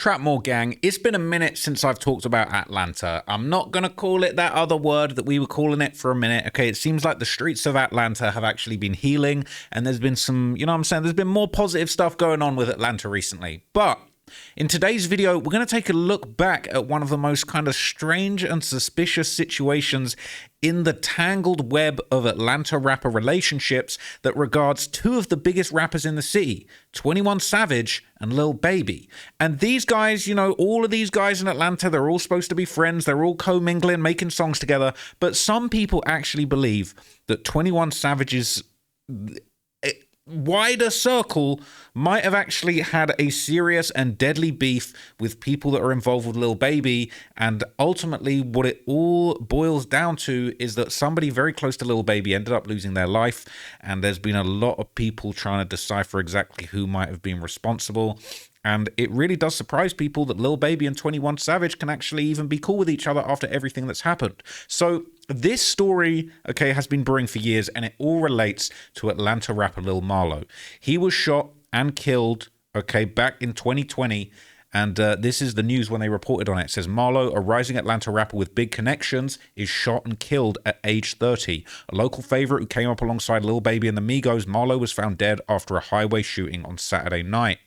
Trapmore gang, it's been a minute since I've talked about Atlanta. I'm not going to call it that other word that we were calling it for a minute. Okay, it seems like the streets of Atlanta have actually been healing, and there's been some, you know what I'm saying, there's been more positive stuff going on with Atlanta recently. But in today's video, we're going to take a look back at one of the most kind of strange and suspicious situations in the tangled web of Atlanta rapper relationships that regards two of the biggest rappers in the city, 21 Savage and Lil Baby. And these guys, you know, all of these guys in Atlanta, they're all supposed to be friends, they're all co-mingling, making songs together, but some people actually believe that 21 Savage's wider circle might have actually had a serious and deadly beef with people that are involved with Lil Baby, and ultimately what it all boils down to is that somebody very close to Lil Baby ended up losing their life, and there's been a lot of people trying to decipher exactly who might have been responsible. And it really does surprise people that Lil Baby and 21 Savage can actually even be cool with each other after everything that's happened. So this story, okay, has been brewing for years, and it all relates to Atlanta rapper Lil Marlo. He was shot and killed, okay, back in 2020. And this is the news when they reported on it. It says, Marlo, a rising Atlanta rapper with big connections, is shot and killed at age 30. A local favorite who came up alongside Lil Baby and the Migos, Marlo was found dead after a highway shooting on Saturday night.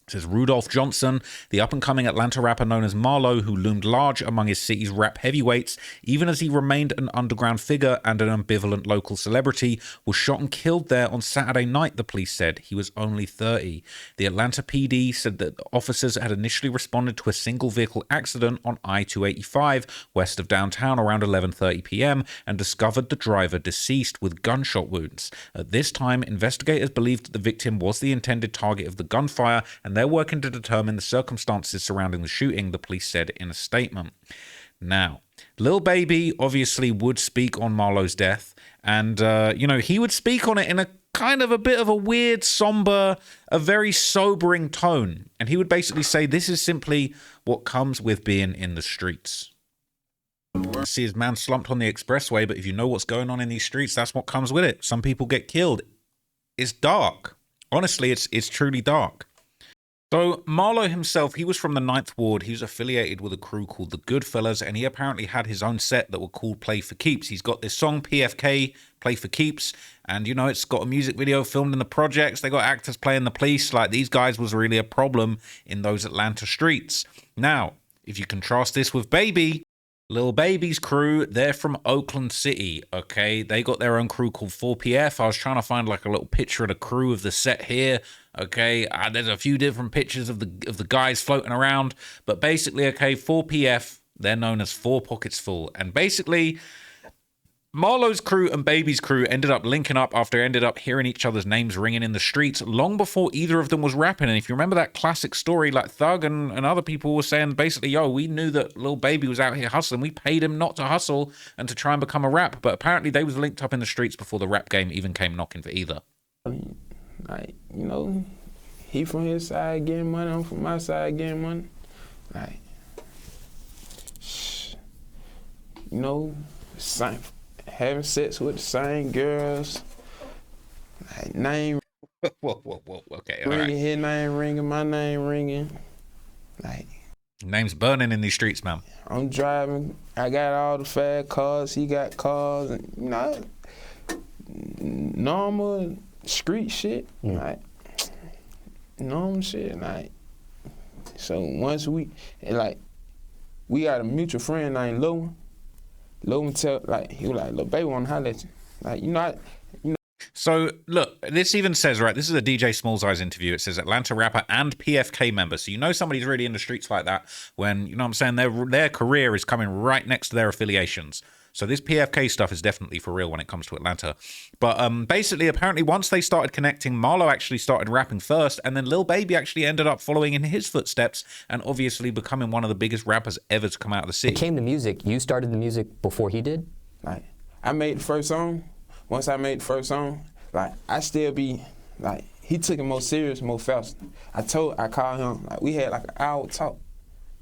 It says Rudolph Johnson, the up-and-coming Atlanta rapper known as Marlo, who loomed large among his city's rap heavyweights, even as he remained an underground figure and an ambivalent local celebrity, was shot and killed there on Saturday night, the police said. He was only 30. The Atlanta PD said that officers had initially responded to a single-vehicle accident on I-285 west of downtown around 11:30 p.m. and discovered the driver deceased with gunshot wounds. At this time, investigators believed that the victim was the intended target of the gunfire, and they're working to determine the circumstances surrounding the shooting, the police said in a statement. Now, Lil Baby obviously would speak on Marlo's death, and, you know, he would speak on it in a kind of a bit of a weird, somber, a very sobering tone. And he would basically say, this is simply what comes with being in the streets. See his man slumped on the expressway, but if you know what's going on in these streets, that's what comes with it. Some people get killed. It's dark. Honestly, it's truly dark. So Marlo himself, he was from the 9th Ward. He was affiliated with a crew called the Goodfellas, and he apparently had his own set that were called Play for Keeps. He's got this song, PFK, Play for Keeps, and, you know, it's got a music video filmed in the projects. They got actors playing the police. Like, these guys was really a problem in those Atlanta streets. Now, if you contrast this with Baby, Lil Baby's crew, they're from Oakland City, okay? They got their own crew called 4PF. I was trying to find like a little picture of the crew of the set here, okay? There's a few different pictures of the guys floating around, but basically, okay, 4PF, they're known as Four Pockets Full, and basically Marlo's crew and Baby's crew ended up linking up after ended up hearing each other's names ringing in the streets long before either of them was rapping. And if you remember that classic story, like Thug and other people were saying basically, yo, we knew that Lil Baby was out here hustling. We paid him not to hustle and to try and become a rap. But apparently they was linked up in the streets before the rap game even came knocking for either. Like, you know, he from his side getting money, I'm from my side getting money. Like, you know, same. Having sex with the same girls, like name whoa, okay, ringing, right. His name ringing, my name ringing, like name's burning in these streets, man. I'm driving, I got all the fast cars, he got cars, and you know, normal street shit, like normal shit, like. So once we got a mutual friend named Lil. Lil tell, like, he was like, Lil Baby wanna holler at you. Like, you know. So, look, this even says, right, this is a DJ Small's Eyes interview. It says Atlanta rapper and PFK member. So you know somebody's really in the streets like that when, you know what I'm saying, their career is coming right next to their affiliations. So this PFK stuff is definitely for real when it comes to Atlanta. But basically, apparently, once they started connecting, Marlo actually started rapping first, and then Lil Baby actually ended up following in his footsteps and obviously becoming one of the biggest rappers ever to come out of the city. It came to music. You started the music before he did? Like, I made the first song. Once I made the first song, like, I still be, like, he took it more serious, more fast. I called him, like, we had like an hour talk.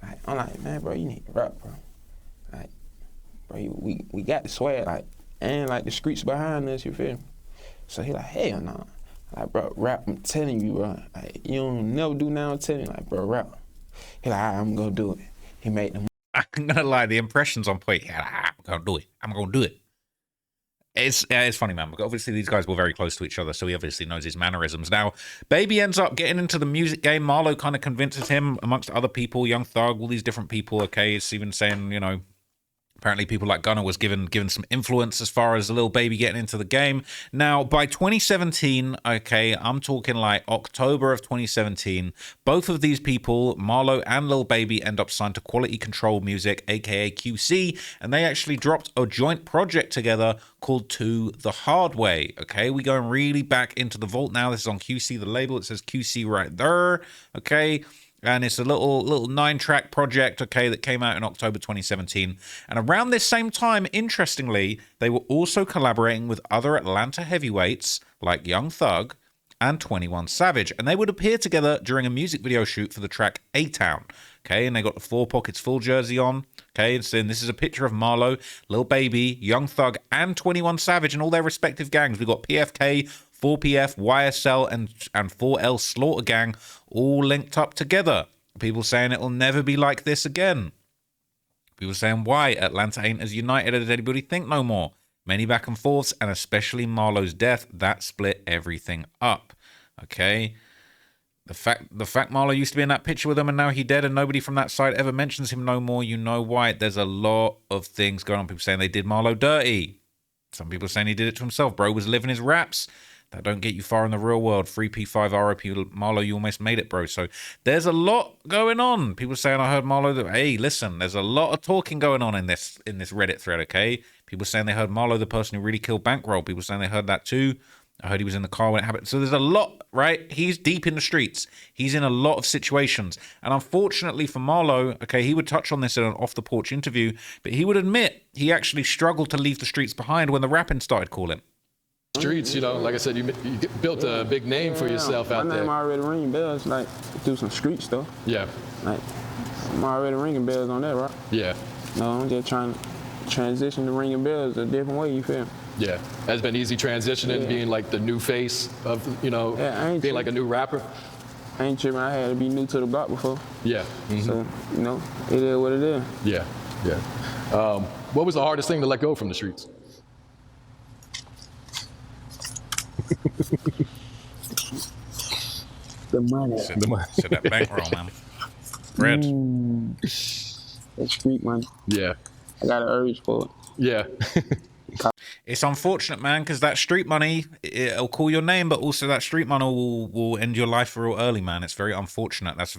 Like, I'm like, man, bro, you need to rap, bro. Like, bro, we got the swag, like, and like the streets behind us, you feel me? So he like, hell no. Like, bro, rap, I'm telling you, bro. Like, you don't never do now, I'm telling you, like, bro, rap. He like, all right, I'm gonna do it. He made the I'm gonna lie, the impression's on point. Yeah, I'm gonna do it. I'm gonna do it. It's funny, man. Because obviously, these guys were very close to each other, so he obviously knows his mannerisms. Now, Baby ends up getting into the music game. Marlo kind of convinces him, amongst other people, Young Thug, all these different people. Okay, it's even saying, you know, apparently people like Gunna was given some influence as far as Lil Baby getting into the game. Now, by 2017, okay, I'm talking like October of 2017, both of these people, Marlo and Lil Baby, end up signed to Quality Control Music, aka QC, and they actually dropped a joint project together called To The Hard Way. Okay, we going really back into the vault now. This is on QC, the label. It says QC right there. Okay. And it's a little 9-track project, okay, that came out in October 2017. And around this same time, interestingly, they were also collaborating with other Atlanta heavyweights like Young Thug and 21 Savage. And they would appear together during a music video shoot for the track A-Town. Okay, and they got the 4 Pockets Full jersey on. Okay, and so this is a picture of Marlo, Lil Baby, Young Thug, and 21 Savage and all their respective gangs. We've got PFK, 4PF, YSL, and 4L Slaughter Gang all linked up together. People saying it will never be like this again. People saying why Atlanta ain't as united as anybody think no more. Many back and forths, and especially Marlo's death, that split everything up. Okay. The fact Marlo used to be in that picture with him and now he dead and nobody from that side ever mentions him no more, you know why. There's a lot of things going on. People saying they did Marlo dirty. Some people saying he did it to himself. Bro was living his raps. That don't get you far in the real world. 3P5 RIP Marlo, you almost made it, bro. So there's a lot going on. People saying I heard Marlo. Hey, listen, there's a lot of talking going on in this Reddit thread, okay? People saying they heard Marlo, the person who really killed Bankroll. People saying they heard that too. I heard he was in the car when it happened. So there's a lot, right? He's deep in the streets. He's in a lot of situations. And unfortunately for Marlo, okay, he would touch on this in an off-the-porch interview, but he would admit he actually struggled to leave the streets behind when the rapping started calling. Streets, you know, like I said, you built a big name for yourself out there. My name already ringing bells, like, through some street stuff. Yeah. Like, I'm already ringing bells on that, right? Yeah. No, I'm just trying to transition to ringing bells a different way, you feel me? Yeah. Has been easy transitioning, being like the new face of, you know, being like a new rapper. I ain't tripping, I had to be new to the block before. Yeah. Mm-hmm. So, you know, it is what it is. Yeah, yeah. What was the hardest thing to let go from the streets? The money. The money. So that bankroll, man. Bread. That street money. Yeah. I got an urge for it. Yeah. It's unfortunate, man, because that street money, it'll call your name, but also that street money will end your life real early, man. It's very unfortunate. It's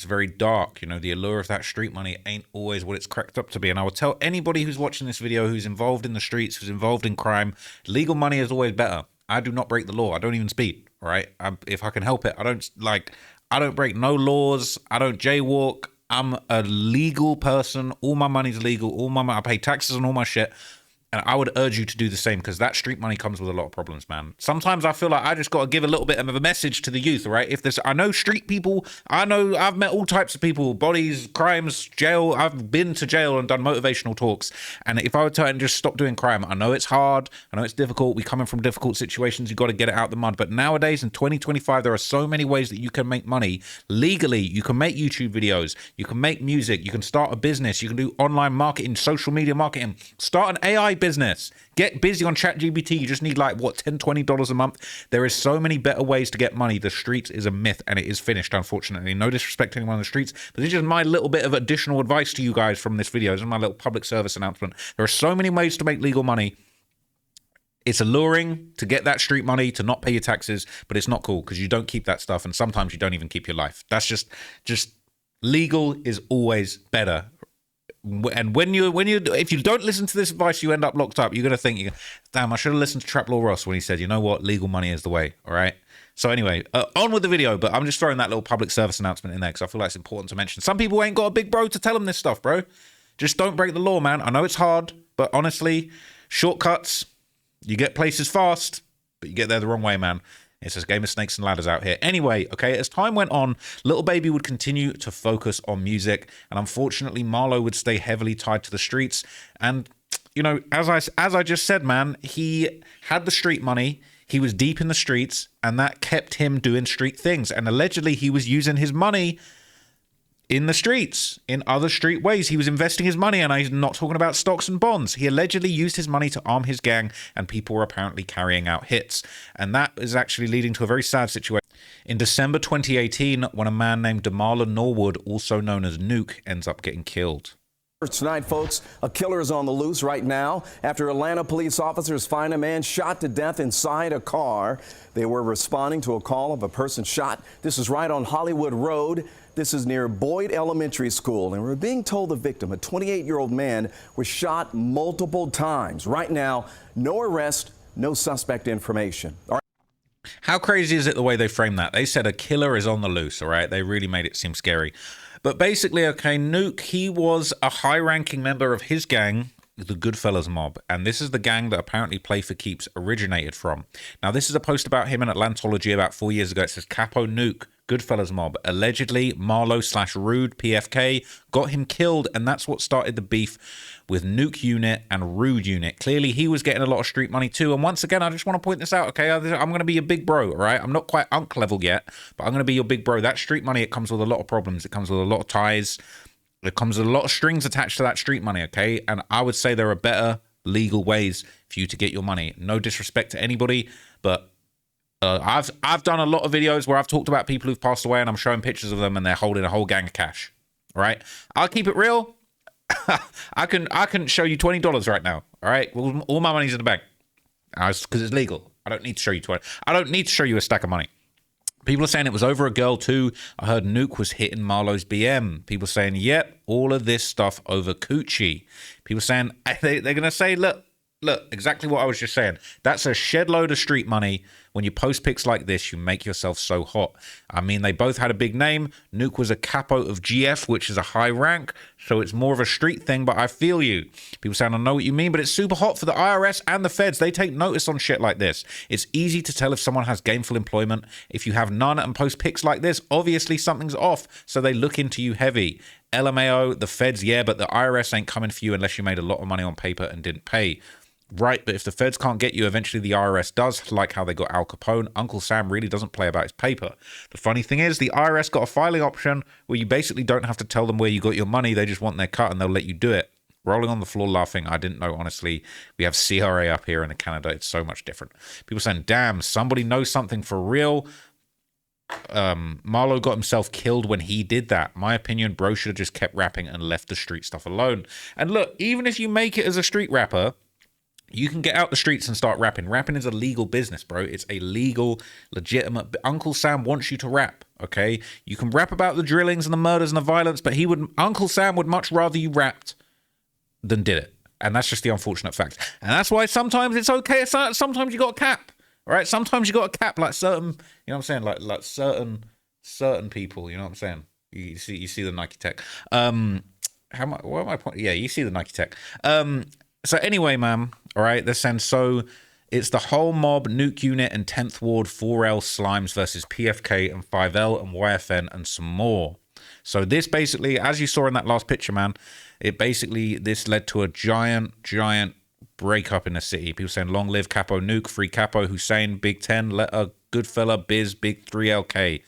very dark. You know, the allure of that street money ain't always what it's cracked up to be. And I would tell anybody who's watching this video, who's involved in the streets, who's involved in crime, legal money is always better. I do not break the law. I don't even speed, all right? If I can help it, I don't break no laws. I don't jaywalk. I'm a legal person. All my money's legal. I pay taxes on all my shit. And I would urge you to do the same, because that street money comes with a lot of problems, man. Sometimes I feel like I just got to give a little bit of a message to the youth, right? I know street people, I've met all types of people, bodies, crimes, jail. I've been to jail and done motivational talks. And if I were to just stop doing crime, I know it's hard. I know it's difficult. We coming from difficult situations. You got to get it out the mud. But nowadays in 2025, there are so many ways that you can make money legally. You can make YouTube videos. You can make music. You can start a business. You can do online marketing, social media marketing. Start an AI business. Get busy on ChatGPT. You just need like $10, $20 a month. There is so many better ways to get money. The streets is a myth, and it is finished, unfortunately. No disrespect to anyone on the streets, but this is just my little bit of additional advice to you guys from this video. This is my little public service announcement. There are so many ways to make legal money. It's alluring to get that street money, to not pay your taxes, but it's not cool because you don't keep that stuff, and sometimes you don't even keep your life. That's just legal is always better. And if you don't listen to this advice, you end up locked up. You're gonna think, damn, I should have listened to Trap Law Ross when he said, you know what, legal money is the way. All right. So anyway, on with the video. But I'm just throwing that little public service announcement in there because I feel like it's important to mention. Some people ain't got a big bro to tell them this stuff, bro. Just don't break the law, man. I know it's hard, but honestly, shortcuts, you get places fast, but you get there the wrong way, man. It's a game of snakes and ladders out here. Anyway, okay, as time went on, Lil Baby would continue to focus on music, and unfortunately, Marlo would stay heavily tied to the streets. And, you know, as I just said, man, he had the street money, he was deep in the streets, and that kept him doing street things. And allegedly, he was using his money in the streets, in other street ways. He was investing his money, and I'm not talking about stocks and bonds. He allegedly used his money to arm his gang, and people were apparently carrying out hits. And that is actually leading to a very sad situation. In December 2018, when a man named Marlo Norwood, also known as Nuke, ends up getting killed. Tonight, folks, a killer is on the loose right now after Atlanta police officers find a man shot to death inside a car. They were responding to a call of a person shot. This is right on Hollywood Road. This is near Boyd Elementary School, and we're being told the victim, a 28-year-old man, was shot multiple times. Right now, no arrest, no suspect information. All right. How crazy is it the way they framed that? They said a killer is on the loose, all right? They really made it seem scary. But basically, okay, Nuke, he was a high-ranking member of his gang, the Goodfellas mob, and this is the gang that apparently Play for Keeps originated from. Now, this is a post about him in Atlantology about 4 years ago. It says, Capo Nuke, Goodfellas mob. Allegedly, Marlo/Rude, PFK, got him killed, and that's what started the beef with Nuke Unit and Rude Unit. Clearly, he was getting a lot of street money too. And once again, I just want to point this out, okay? I'm going to be your big bro, all right? I'm not quite unk level yet, but I'm going to be your big bro. That street money, it comes with a lot of problems. It comes with a lot of ties. It comes with a lot of strings attached to that street money, okay? And I would say there are better legal ways for you to get your money. No disrespect to anybody, but I've done a lot of videos where I've talked about people who've passed away, and I'm showing pictures of them, and they're holding a whole gang of cash. All right, I'll keep it real. I can show you $20 right now. All right, well, all my money's in the bank because it's legal. I don't need to show you 20. I don't need to show you a stack of money. People are saying it was over a girl too. I heard Nuke was hitting Marlo's BM. People saying, yep, all of this stuff over coochie. People saying they're gonna say, look, exactly what I was just saying. That's a shed load of street money. When you post pics like this, you make yourself so hot. I mean, they both had a big name. Nuke was a capo of GF, which is a high rank, so it's more of a street thing, but I feel you. People saying, I know what you mean, but it's super hot for the IRS and the feds. They take notice on shit like this. It's easy to tell if someone has gainful employment. If you have none and post pics like this, obviously something's off, so they look into you heavy. LMAO, the feds, yeah, but the IRS ain't coming for you unless you made a lot of money on paper and didn't pay. Right, but if the feds can't get you, eventually the IRS does, like how they got Al Capone. Uncle Sam really doesn't play about his paper. The funny thing is, the IRS got a filing option where you basically don't have to tell them where you got your money. They just want their cut and they'll let you do it. Rolling on the floor laughing. I didn't know, honestly. We have CRA up here in Canada. It's so much different. People saying, damn, somebody knows something for real. Marlo got himself killed when he did that. My opinion, bro should have just kept rapping and left the street stuff alone. And look, even if you make it as a street rapper, you can get out the streets and start rapping. Rapping is a legal business, bro. It's a legal, legitimate. Uncle Sam wants you to rap, okay? You can rap about the drillings and the murders and the violence, but Uncle Sam would much rather you rapped than did it. And that's just the unfortunate fact. And that's why sometimes it's okay. Sometimes you got a cap, all right? Sometimes you got a cap, like certain, you know what I'm saying? Like certain people, you know what I'm saying? You see the Nike Tech. What am I pointing? Yeah, you see the Nike Tech. So anyway, man, all right, they're saying, so it's the whole mob, Nuke Unit and 10th Ward, 4L Slimes versus PFK and 5L and YFN and some more. So this basically, as you saw in that last picture, man, this led to a giant breakup in the city. People saying, long live Capo Nuke, free Capo, Hussein, Big 10, Letter, Goodfella, Biz, Big 3LK.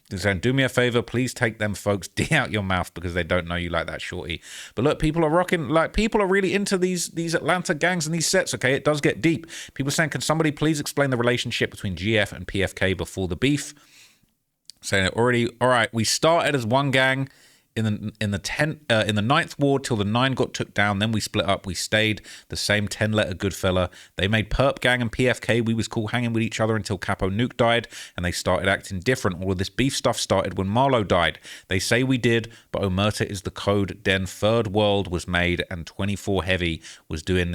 They're saying, do me a favor, please take them folks D out your mouth because they don't know you like that, shorty. But look, people are rocking, like, people are really into these Atlanta gangs and these sets, okay? It does get deep. People saying, can somebody please explain the relationship between GF and PFK before the beef? Saying it already, all right, we started as one gang in the 9th Ward till the 9 got took down. Then we split up. We stayed the same 10-letter Goodfella. They made Perp Gang and PFK. We was cool hanging with each other until Capo Nuke died, and they started acting different. All of this beef stuff started when Marlo died. They say we did, but Omerta is the code. Then Third World was made, and 24 Heavy was doing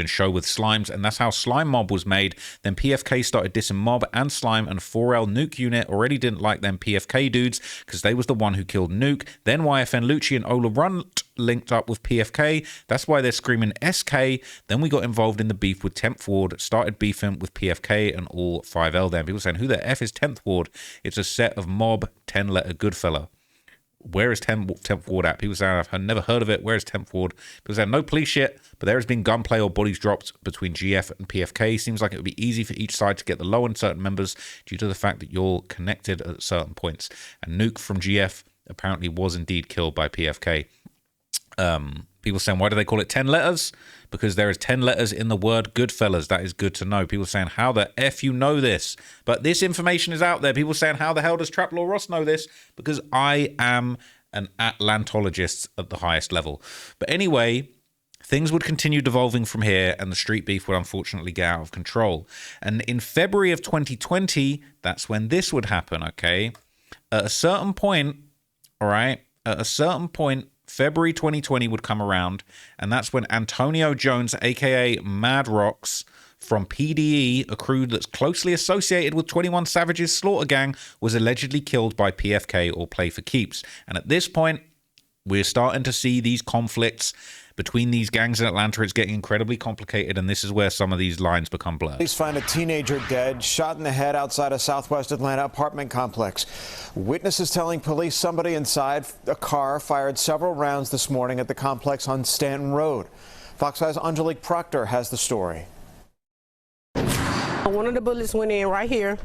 show with Slimes, and that's how Slime Mob was made. Then PFK started dissing Mob and Slime, and 4L Nuke Unit already didn't like them PFK dudes because they was the one who killed Nuke. Then YFN Lucci and Ola Runt linked up with PFK. That's why they're screaming SK. Then we got involved in the beef with 10th Ward, started beefing with PFK and all 5L then. People saying, who the F is 10th Ward? It's a set of Mob, 10-letter Goodfella. Where is 10th Ward at? People saying, I've never heard of it. Where is 10th Ward? People saying, no police shit, but there has been gunplay or bodies dropped between GF and PFK. Seems like it would be easy for each side to get the low on certain members due to the fact that you're connected at certain points. And Nuke from GF apparently was indeed killed by PFK. People saying, why do they call it 10 letters? Because there is 10 letters in the word Goodfellas. That is good to know. People saying, how the F you know this? But this information is out there. People saying, how the hell does Trap Law Ross know this? Because I am an Atlantologist at the highest level. But anyway, things would continue devolving from here, and the street beef would unfortunately get out of control. And in February of 2020, that's when this would happen, okay? At a certain point, all right, February 2020 would come around, and that's when Antonio Jones, aka Mad Rocks, from PDE, a crew that's closely associated with 21 Savage's Slaughter Gang, was allegedly killed by PFK or Play for Keeps. And at this point, we're starting to see these conflicts between these gangs in Atlanta. It's getting incredibly complicated, and this is where some of these lines become blurred. Police find a teenager dead, shot in the head outside a Southwest Atlanta apartment complex. Witnesses telling police somebody inside a car fired several rounds this morning at the complex on Stanton Road. Fox 5's Angelique Proctor has the story. One of the bullets went in right here,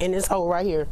in this hole right here,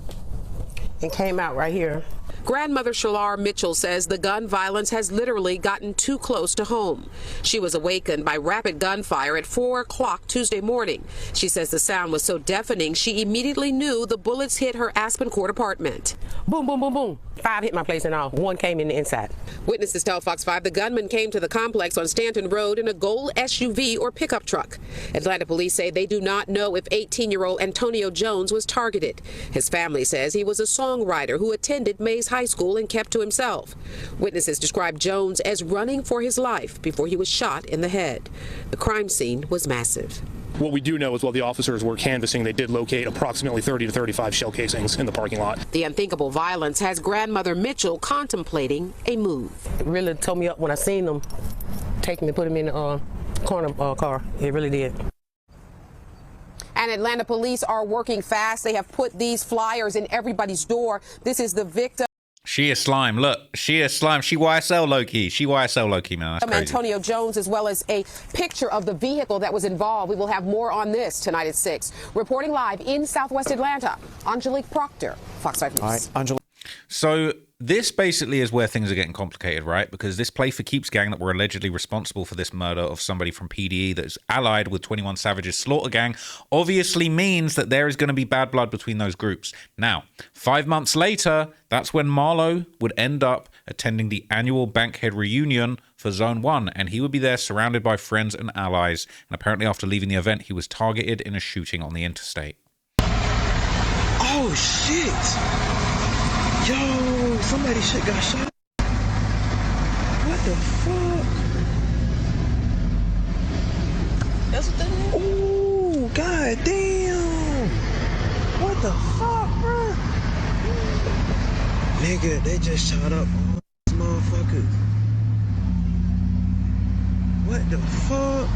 and came out right here. Grandmother Shalar Mitchell says the gun violence has literally gotten too close to home. She was awakened by rapid gunfire at 4 o'clock Tuesday morning. She says the sound was so deafening she immediately knew the bullets hit her Aspen Court apartment. Boom, boom, boom, boom. 5 hit my place and all. 1 came in the inside. Witnesses tell Fox 5 the gunman came to the complex on Stanton Road in a gold SUV or pickup truck. Atlanta police say they do not know if 18-year-old Antonio Jones was targeted. His family says he was a songwriter who attended Mays High School and kept to himself. Witnesses described Jones as running for his life before he was shot in the head. The crime scene was massive. What we do know is while the officers were canvassing, they did locate approximately 30 to 35 shell casings in the parking lot. The unthinkable violence has grandmother Mitchell contemplating a move. It really tore me up when I seen them take me, put him in the corner car. It really did. And Atlanta police are working fast. They have put these flyers in everybody's door. This is the victim. She is slime. Look, she is slime. She YSL low-key. She YSL low-key, man. That's crazy. Antonio Jones, as well as a picture of the vehicle that was involved. We will have more on this tonight at 6. Reporting live in Southwest Atlanta, Angelique Proctor, Fox 5 News. All right, Angelique. So this basically is where things are getting complicated, right? Because this Play for Keeps gang that were allegedly responsible for this murder of somebody from PDE that is allied with 21 Savage's Slaughter Gang obviously means that there is going to be bad blood between those groups. Now, 5 months later, that's when Marlo would end up attending the annual Bankhead reunion for Zone 1, and he would be there surrounded by friends and allies. And apparently after leaving the event, he was targeted in a shooting on the interstate. Oh, shit! Yo, somebody shit got shot. What the fuck? That's what that is? Ooh, god damn. What the fuck, bro? Nigga, they just shot up all these motherfuckers. What the fuck?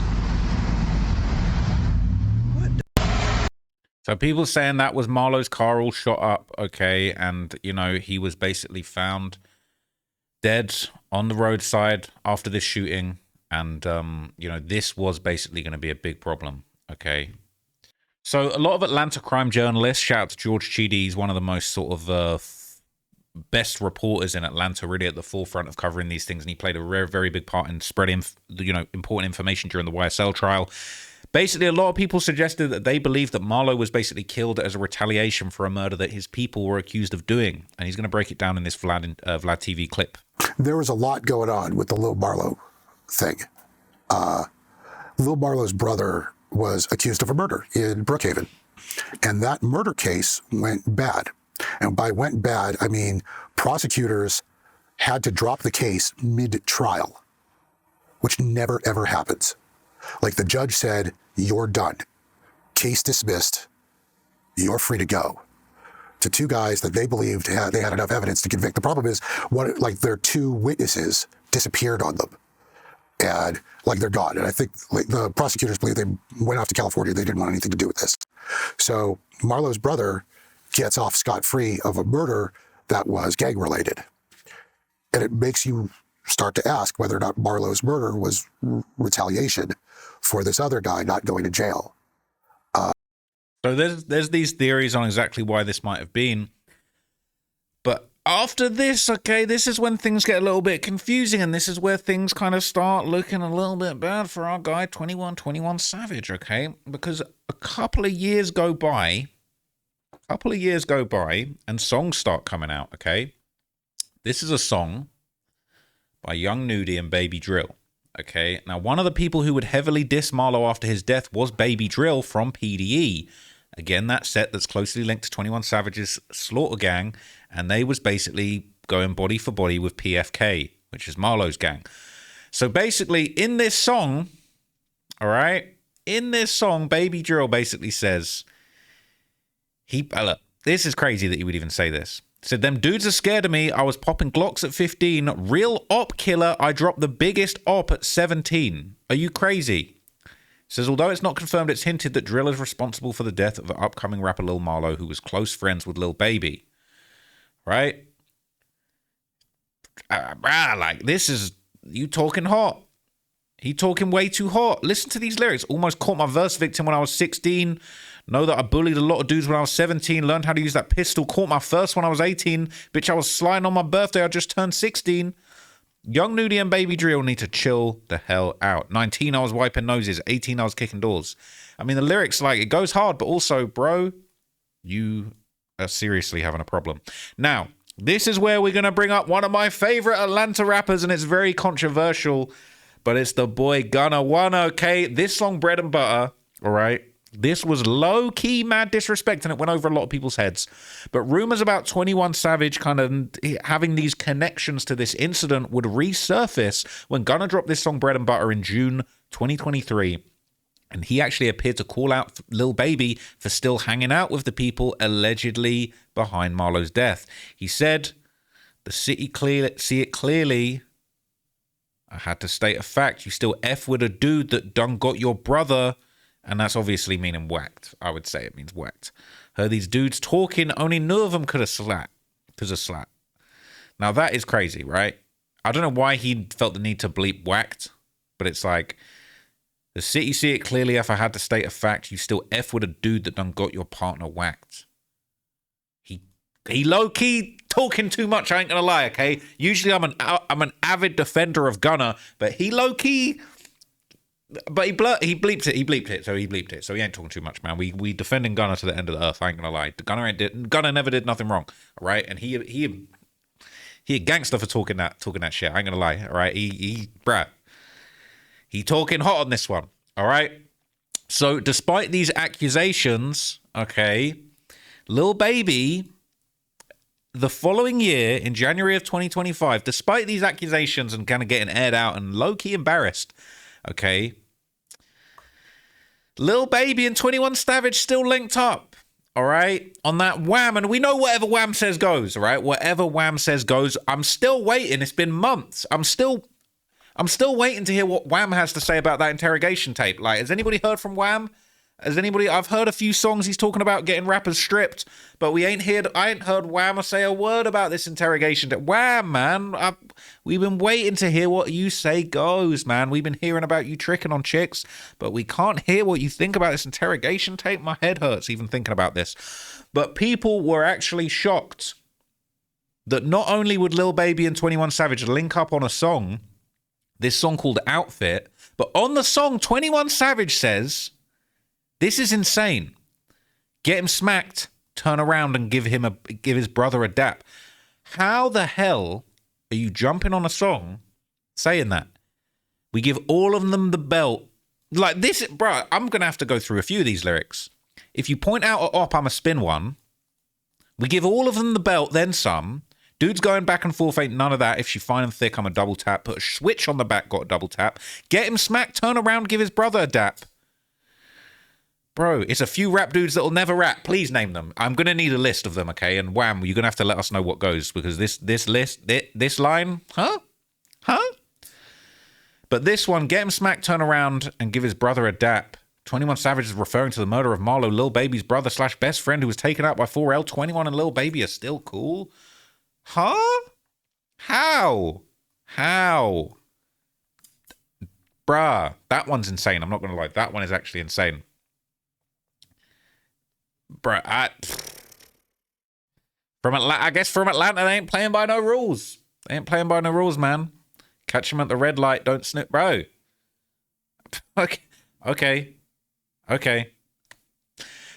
So people saying that was Marlo's car all shot up, okay, and, you know, he was basically found dead on the roadside after this shooting, and, you know, this was basically going to be a big problem, okay? So a lot of Atlanta crime journalists, shout out to George Chidi, he's one of the most sort of best reporters in Atlanta, really at the forefront of covering these things, and he played a very, very big part in spreading, you know, important information during the YSL trial. Basically, a lot of people suggested that they believe that Marlo was basically killed as a retaliation for a murder that his people were accused of doing. And he's going to break it down in this Vlad TV clip. There was a lot going on with the Lil Marlo thing. Lil Marlo's brother was accused of a murder in Brookhaven. And that murder case went bad. And by went bad, I mean prosecutors had to drop the case mid-trial, which never, ever happens. Like the judge said, you're done. Case dismissed. You're free to go. To 2 guys that they believed they had enough evidence to convict. The problem is, their 2 witnesses disappeared on them. And they're gone. And I think the prosecutors believe they went off to California. They didn't want anything to do with this. So Marlo's brother gets off scot-free of a murder that was gang-related. And it makes you start to ask whether or not Marlo's murder was retaliation for this other guy not going to jail. So there's these theories on exactly why this might have been. But after this, okay, this is when things get a little bit confusing, and this is where things kind of start looking a little bit bad for our guy 21 Savage, okay? Because a couple of years go by, and songs start coming out, okay? This is a song by Young Nudy and Baby Drill, okay? Now, one of the people who would heavily diss Marlo after his death was Baby Drill from PDE. Again, that set that's closely linked to 21 Savage's Slaughter Gang, and they was basically going body for body with PFK, which is Marlo's gang. So basically, in this song, all right, Baby Drill basically says, look, this is crazy that he would even say this. Said, them dudes are scared of me. I was popping Glocks at 15. Real op killer. I dropped the biggest op at 17. Are you crazy? Says, although it's not confirmed, it's hinted that Drill is responsible for the death of the upcoming rapper Lil Marlo, who was close friends with Lil Baby. Right? Like, this is, you talking hot. He talking way too hot. Listen to these lyrics. Almost caught my verse victim when I was 16. Know that I bullied a lot of dudes when I was 17. Learned how to use that pistol. Caught my first when I was 18. Bitch, I was sliding on my birthday. I just turned 16. Young Nudy and Baby Drill need to chill the hell out. 19, I was wiping noses. 18, I was kicking doors. I mean, the lyrics, like, it goes hard, but also, bro, you are seriously having a problem. Now, this is where we're going to bring up one of my favorite Atlanta rappers, and it's very controversial, but it's the boy Gunna One, okay? This song, Bread and Butter, all right? This was low-key mad disrespect, and it went over a lot of people's heads. But rumors about 21 Savage kind of having these connections to this incident would resurface when Gunna dropped this song, Bread and Butter, in June 2023. And he actually appeared to call out Lil Baby for still hanging out with the people allegedly behind Marlo's death. He said, the city see it clearly. I had to state a fact. You still F with a dude that done got your brother. And that's obviously meaning whacked. I would say it means whacked. Heard these dudes talking. Only none of them could have slapped. Now that is crazy, right? I don't know why he felt the need to bleep whacked. But it's like, the city see it clearly. If I had to state a fact, you still F with a dude that done got your partner whacked. He low-key talking too much, I ain't gonna lie, okay? Usually I'm an avid defender of Gunna, but he low-key... But he bleeped it, so he ain't talking too much, man. We defending Gunna to the end of the earth, I ain't gonna lie. Gunna never did nothing wrong, all right? And he a gangster for talking that shit, I ain't gonna lie, all right? He talking hot on this one, all right? So despite these accusations, okay, Lil Baby, the following year, in January of 2025, despite these accusations and kind of getting aired out and low-key embarrassed, okay, Lil Baby and 21 Savage still linked up, all right, on that Wham, and we know whatever Wham says goes, all right, whatever Wham says goes. I'm still waiting. It's been months. I'm still waiting to hear what Wham has to say about that interrogation tape. Like, has anybody heard from Wham? I've heard a few songs he's talking about getting rappers stripped, but I ain't heard Wham say a word about this interrogation tape. Wham, man, we've been waiting to hear what you say goes, man. We've been hearing about you tricking on chicks, but we can't hear what you think about this interrogation tape. My head hurts even thinking about this. But people were actually shocked that not only would Lil Baby and 21 Savage link up on a song, this song called Outfit, but on the song, 21 Savage says, this is insane. Get him smacked, turn around and give his brother a dap. How the hell are you jumping on a song saying that? We give all of them the belt. Like this, bro, I'm going to have to go through a few of these lyrics. If you point out an op, I'm a spin one. We give all of them the belt, then some. Dudes going back and forth ain't none of that. If she fine and thick, I'm a double tap. Put a switch on the back, got a double tap. Get him smacked, turn around, give his brother a dap. Bro, it's a few rap dudes that'll never rap. Please name them. I'm going to need a list of them, okay? And Wham, you're going to have to let us know what goes, because this line, huh? But this one, get him smacked, turn around, and give his brother a dap. 21 Savage is referring to the murder of Marlo, Lil Baby's brother / best friend, who was taken out by 4L. 21 and Lil Baby are still cool? Huh? How? Bruh, that one's insane. I'm not going to lie. That one is actually insane. Bruh, I guess from Atlanta, they ain't playing by no rules. They ain't playing by no rules, man. Catch them at the red light, don't snip, bro. Okay.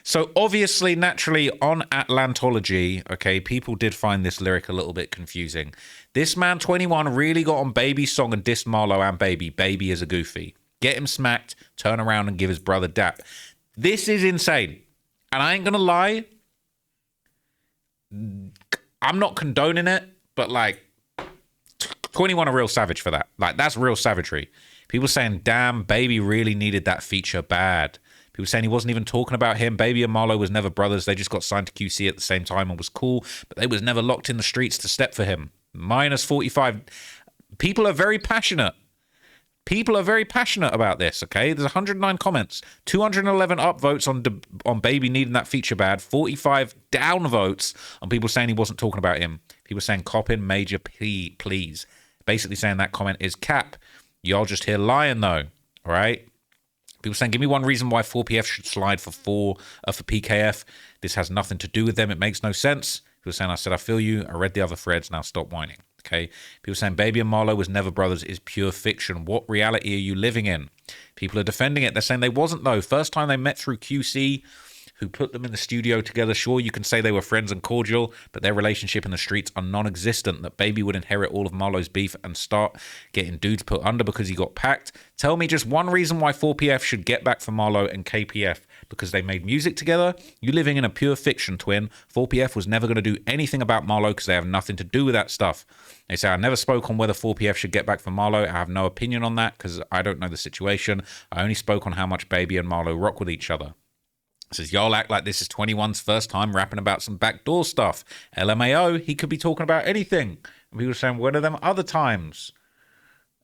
So obviously, naturally, on Atlantology, okay, people did find this lyric a little bit confusing. This man, 21, really got on Baby's song and dissed Marlo and Baby. Baby is a goofy. Get him smacked, turn around and give his brother dap. This is insane. And I ain't gonna lie, I'm not condoning it, but like, 21 a real savage for that. Like, that's real savagery. People saying, damn, Baby really needed that feature bad. People saying he wasn't even talking about him. Baby and Marlo was never brothers. They just got signed to QC at the same time and was cool, but they was never locked in the streets to step for him. Minus 45. People are very passionate. People are very passionate about this, okay? There's 109 comments, 211 upvotes on Baby needing that feature bad, 45 down votes on people saying he wasn't talking about him. People saying, cop in, major, please. Basically saying that comment is cap. Y'all just here lying, though, all right? People saying, give me one reason why 4PF should slide for PKF. This has nothing to do with them. It makes no sense. People saying, I said, I feel you. I read the other threads. Now stop whining. Okay. People saying Baby and Marlo was never brothers is pure fiction. What reality are you living in? People are defending it. They're saying they wasn't, though. First time they met through QC, who put them in the studio together. Sure, you can say they were friends and cordial, but their relationship in the streets are non-existent. That Baby would inherit all of Marlo's beef and start getting dudes put under because he got packed. Tell me just one reason why 4PF should get back for Marlo and KPF. Because they made music together? You living in a pure fiction, twin. 4PF was never going to do anything about Marlo because they have nothing to do with that stuff. They say, I never spoke on whether 4PF should get back for Marlo. I have no opinion on that because I don't know the situation. I only spoke on how much Baby and Marlo rock with each other. It says, y'all act like this is 21's first time rapping about some backdoor stuff. LMAO, he could be talking about anything. And people are saying, what are them other times?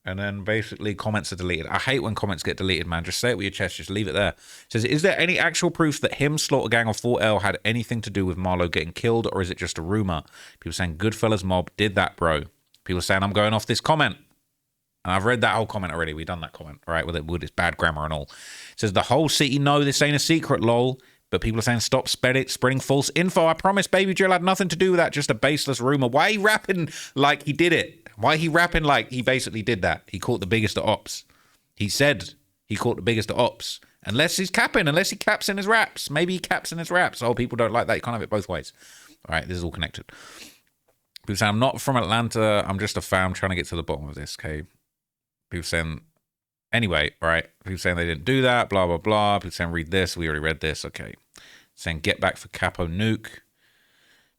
And then basically comments are deleted. I hate when comments get deleted, man. Just say it with your chest. Just leave it there. It says, is there any actual proof that him, Slaughter Gang, or 4L had anything to do with Marlo getting killed, or is it just a rumor? People saying Goodfellas Mob did that, bro. People saying I'm going off this comment. And I've read that whole comment already. We've done that comment, all right, with its bad grammar and all. It says, the whole city know this ain't a secret, lol. But people are saying, stop spreading false info. I promise Baby Drill had nothing to do with that. Just a baseless rumor. Why are he rapping like he did it? Why he rapping like he basically did that? He caught the biggest of ops. He said he caught the biggest of ops. Unless he's capping, unless he caps in his raps. Maybe he caps in his raps. Oh, people don't like that. You can't have it both ways. All right, this is all connected. People saying, I'm not from Atlanta. I'm just a fan. I'm trying to get to the bottom of this, okay? People saying, anyway, all right. People saying they didn't do that, blah, blah, blah. People saying, read this. We already read this. Okay. Saying, get back for Capo Nuke.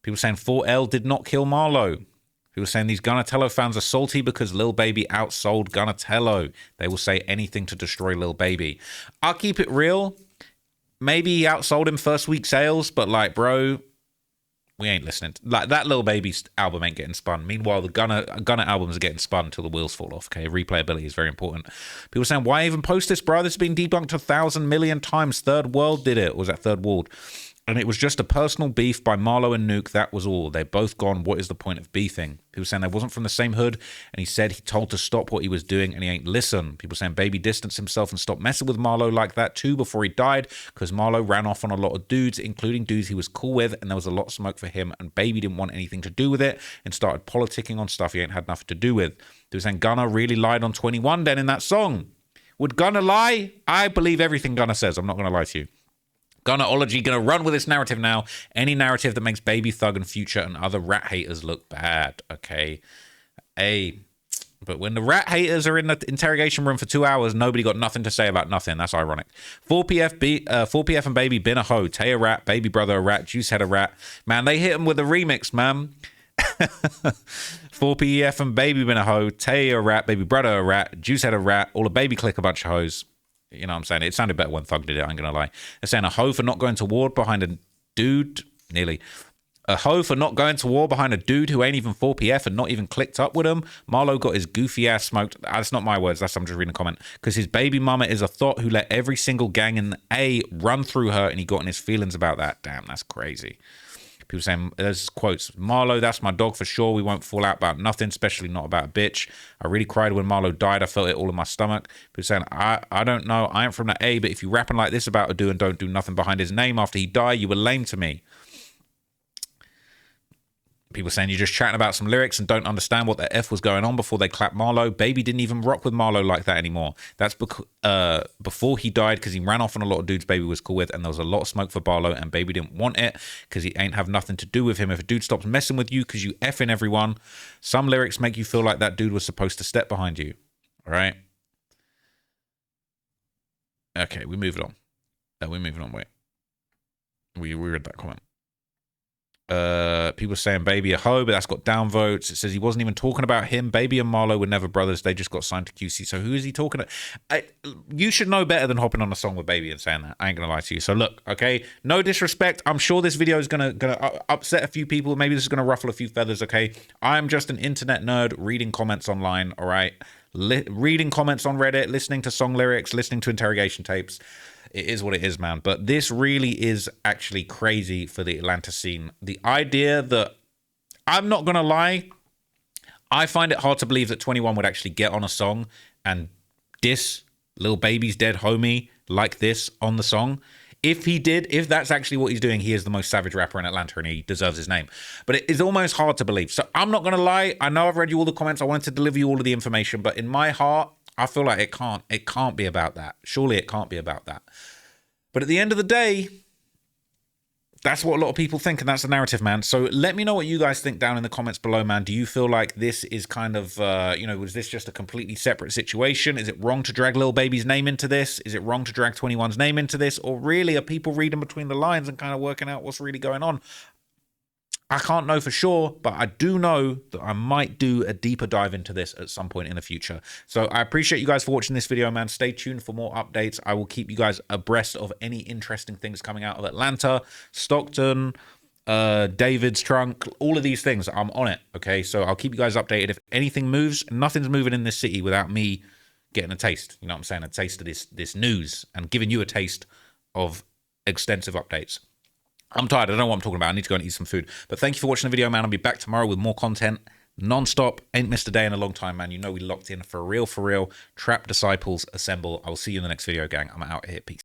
People saying 4L did not kill Marlo. People saying these Gunatello fans are salty because Lil Baby outsold Gunatello. They will say anything to destroy Lil Baby. I'll keep it real. Maybe he outsold him first week sales, but like, bro, we ain't listening. Like, that Lil Baby album ain't getting spun. Meanwhile, the Gunna albums are getting spun until the wheels fall off. Okay, replayability is very important. People saying, why even post this, bro? This has been debunked 1,000 million times. Third World did it. Or was that Third World? And it was just a personal beef by Marlo and Nuke. That was all. They both gone. What is the point of beefing? People saying they wasn't from the same hood, and he said he told to stop what he was doing, and he ain't listen. People saying Baby distanced himself and stopped messing with Marlo like that too before he died, because Marlo ran off on a lot of dudes, including dudes he was cool with, and there was a lot of smoke for him, and Baby didn't want anything to do with it and started politicking on stuff he ain't had nothing to do with. They were saying Gunna really lied on 21 then in that song. Would Gunna lie? I believe everything Gunna says. I'm not going to lie to you. Gunnaology gonna run with this narrative now. Any narrative that makes Baby Thug and Future and other rat haters look bad, okay? But when the rat haters are in the interrogation room for 2 hours, nobody got nothing to say about nothing. That's ironic. 4PF and Baby been a hoe. Tay a rat, Baby brother a rat, Juice had a rat. Man, they hit him with a remix, man. 4PF and Baby been a hoe. Tay a rat, Baby brother a rat, Juice had a rat. All the Baby click a bunch of hoes. You know what I'm saying? It sounded better when Thug did it, I ain't gonna lie. They're saying a hoe for not going to war behind a dude, nearly. A hoe for not going to war behind a dude who ain't even 4PF and not even clicked up with him. Marlo got his goofy ass smoked. That's not my words, I'm just reading a comment. Because his baby mama is a thought who let every single gang in the A run through her, and he got in his feelings about that. Damn, that's crazy. People saying, there's quotes, Marlo, that's my dog for sure. We won't fall out about nothing, especially not about a bitch. I really cried when Marlo died. I felt it all in my stomach. People saying, I don't know. I ain't from the A, but if you rapping like this about a do and don't do nothing behind his name after he died, you were lame to me. People saying you're just chatting about some lyrics and don't understand what the F was going on before they clapped Marlo. Baby didn't even rock with Marlo like that anymore. That's before he died, because he ran off on a lot of dudes Baby was cool with, and there was a lot of smoke for Barlow, and Baby didn't want it because he ain't have nothing to do with him. If a dude stops messing with you because you effing everyone, some lyrics make you feel like that dude was supposed to step behind you. All right? Okay, we're moving on. Wait. We read that comment. People saying Baby a hoe, but that's got downvotes. It says he wasn't even talking about him. Baby and Marlo were never brothers. They just got signed to QC. So who is he talking to? You should know better than hopping on a song with Baby and saying that. I ain't gonna lie to you. So look, okay, no disrespect. I'm sure this video is gonna upset a few people. Maybe this is gonna ruffle a few feathers. Okay, I'm just an internet nerd reading comments online. All right, reading comments on Reddit, listening to song lyrics, listening to interrogation tapes. It is what it is, man. But this really is actually crazy for the Atlanta scene. The idea that, I'm not going to lie, I find it hard to believe that 21 would actually get on a song and diss Lil Baby's dead homie like this on the song. If he did, if that's actually what he's doing, he is the most savage rapper in Atlanta and he deserves his name. But it is almost hard to believe. So I'm not going to lie. I know I've read you all the comments. I wanted to deliver you all of the information. But in my heart, I feel like it can't be about that. Surely it can't be about that. But at the end of the day, that's what a lot of people think, and that's the narrative, man. So let me know what you guys think down in the comments below, man. Do you feel like this is kind of, was this just a completely separate situation? Is it wrong to drag Lil Baby's name into this? Is it wrong to drag 21's name into this? Or really, are people reading between the lines and kind of working out what's really going on? I can't know for sure, but I do know that I might do a deeper dive into this at some point in the future. So I appreciate you guys for watching this video, man. Stay tuned for more updates. I will keep you guys abreast of any interesting things coming out of Atlanta, Stockton, David's trunk, all of these things. I'm on it, okay? So I'll keep you guys updated. If anything moves, nothing's moving in this city without me getting a taste. You know what I'm saying? A taste of this news and giving you a taste of extensive updates. I'm tired. I don't know what I'm talking about. I need to go and eat some food. But thank you for watching the video, man. I'll be back tomorrow with more content. Non-stop. Ain't missed a day in a long time, man. You know we locked in for real, for real. Trap Disciples assemble. I will see you in the next video, gang. I'm out here. Peace.